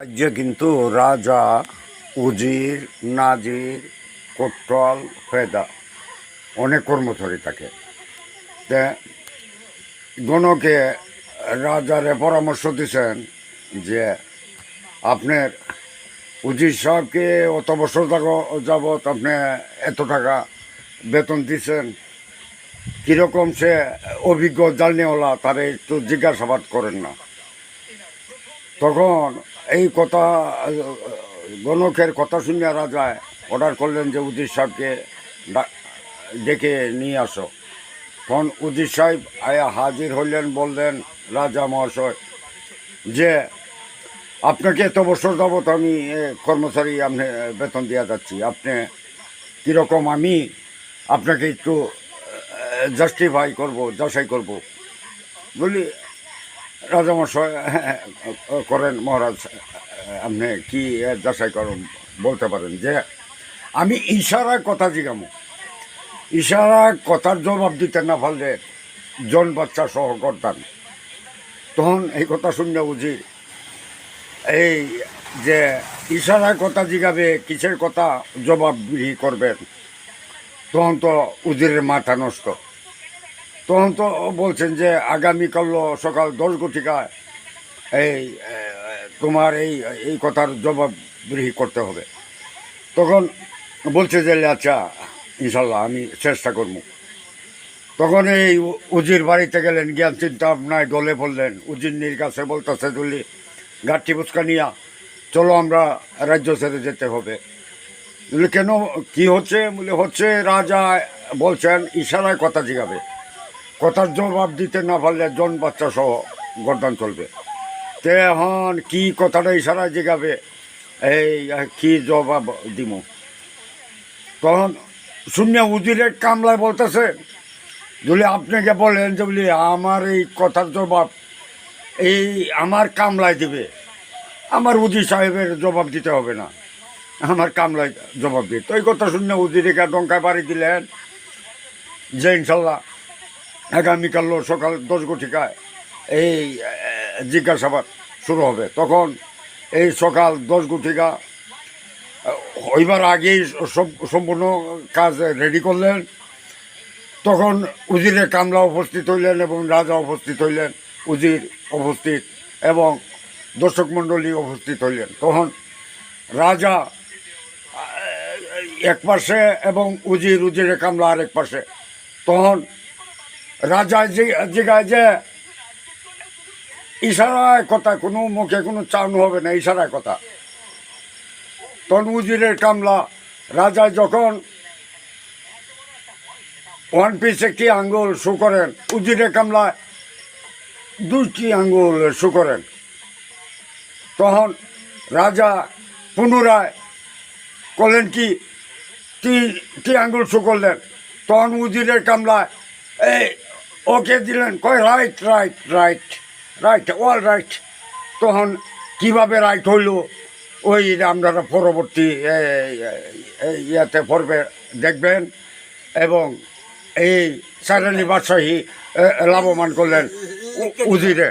রাজ্যে কিন্তু রাজা, উজির, নাজির, কোট্টল, ফেদা অনেক কর্মচারী থাকে। তে গণকে রাজারে পরামর্শ দিছেন যে আপনার উজির সাহেবকে অত বছর যাবৎ আপনি এত টাকা বেতন দিচ্ছেন, কীরকম সে অভিজ্ঞ জানিওয়ালা তারে একটু জিজ্ঞাসাবাদ করেন না। তখন এই কথা গণকের কথা শুনিয়া রাজায় অর্ডার করলেন যে উজির সাহেবকে ডেকে নিয়ে আসো। তখন উজির সাহেব আয়া হাজির হইলেন, বললেন রাজা মহাশয় যে আপনাকে এত বছর যাবত আমি কর্মচারী আপনি বেতন দিয়া যাচ্ছি, আপনি কীরকম আমি আপনাকে একটু জাস্টিফাই করব, যাচাই করব বলি। রাজামশাই করেন মহারাজ, আপনি কি যাচাই করেন বলতে পারেন যে আমি ইশারায় কথা জিগামো, ইশারায় কথার জবাব দিতে না পারলে জন বাচ্চা সহ করতাম। তখন এই কথা শুনে বুঝি এই যে ইশারায় কথা জিগাবে, কিসের কথা জবাবদিহি করবেন, তখন তো উজিরের মাথা নষ্ট। তখন তো বলছেন যে আগামীকাল সকাল 10 ঘটিকায় এই তোমার এই এই কথার জবাবদিহি করতে হবে। তখন বলছে যে আচ্ছা ইনশাল্লাহ আমি চেষ্টা করব। তখন এই উজির বাড়িতে গেলেন, জ্ঞান চিন্তা আপনায় ডলে পড়লেন। উজিরনির কাছে বলতেছে তুলি গাঠি ফুচকা নিয়া চলো আমরা রাজ্য ছেড়ে যেতে হবে। বলে কেন, কি হচ্ছে? বলে হচ্ছে রাজা বলছেন ইশারায় কথা জিগাবে, কথার জবাব দিতে না পারলে জন বাচ্চা সহ গর্দান চলবে। তে এখন কি কথাটা ইশারায় জিগাবে, এই কি জবাব দিব? তখন শূন্য উজিরের কামলায় বলতেছে যদি আপনাকে বলেন যে বলি আমার এই কথার জবাব এই আমার কামলায় দিবে, আমার উজির সাহেবের জবাব দিতে হবে না, আমার কামলায় জবাব দিই। তো এই কথা শুনে উজিরিকে ডঙ্কায় বাড়ি দিলেন যে ইনশাল্লাহ আগামীকাল সকাল 10 ঘটিকায় এই জিজ্ঞাসাবাদ শুরু হবে। তখন এই সকাল 10 ঘটিকা হইবার আগেই সম্পূর্ণ কাজ রেডি করলেন। তখন উজিরের কামলা উপস্থিত হইলেন এবং রাজা উপস্থিত হইলেন, উজির উপস্থিত এবং দর্শক মণ্ডলী উপস্থিত হইলেন। তখন রাজা এক পাশে এবং উজিরের কামলা আরেক পাশে। তখন রাজা জিগায় যে ইশারায় কথা, কোনো মুখে কোনো চাউন হবে না, ইশারায় কথা। তখন উজিরের কামলা রাজায় যখন ওয়ান পিস একটি আঙ্গুল শো করেন, উজিরের কামলা 2টি আঙ্গুল শো করেন। তখন রাজা পুনরায় করলেন কি আঙ্গুল শো করলেন। তখন উজিরের কামলায় এই ওকে দিলেন, কয় right right right right all right. তখন কিভাবে রাইট হইল ওই আপনারা পরবর্তী ইয়াতে পর্বে দেখবেন। এবং এই সাইরানি বাদশাহী লাভবান করলেন উজিরে।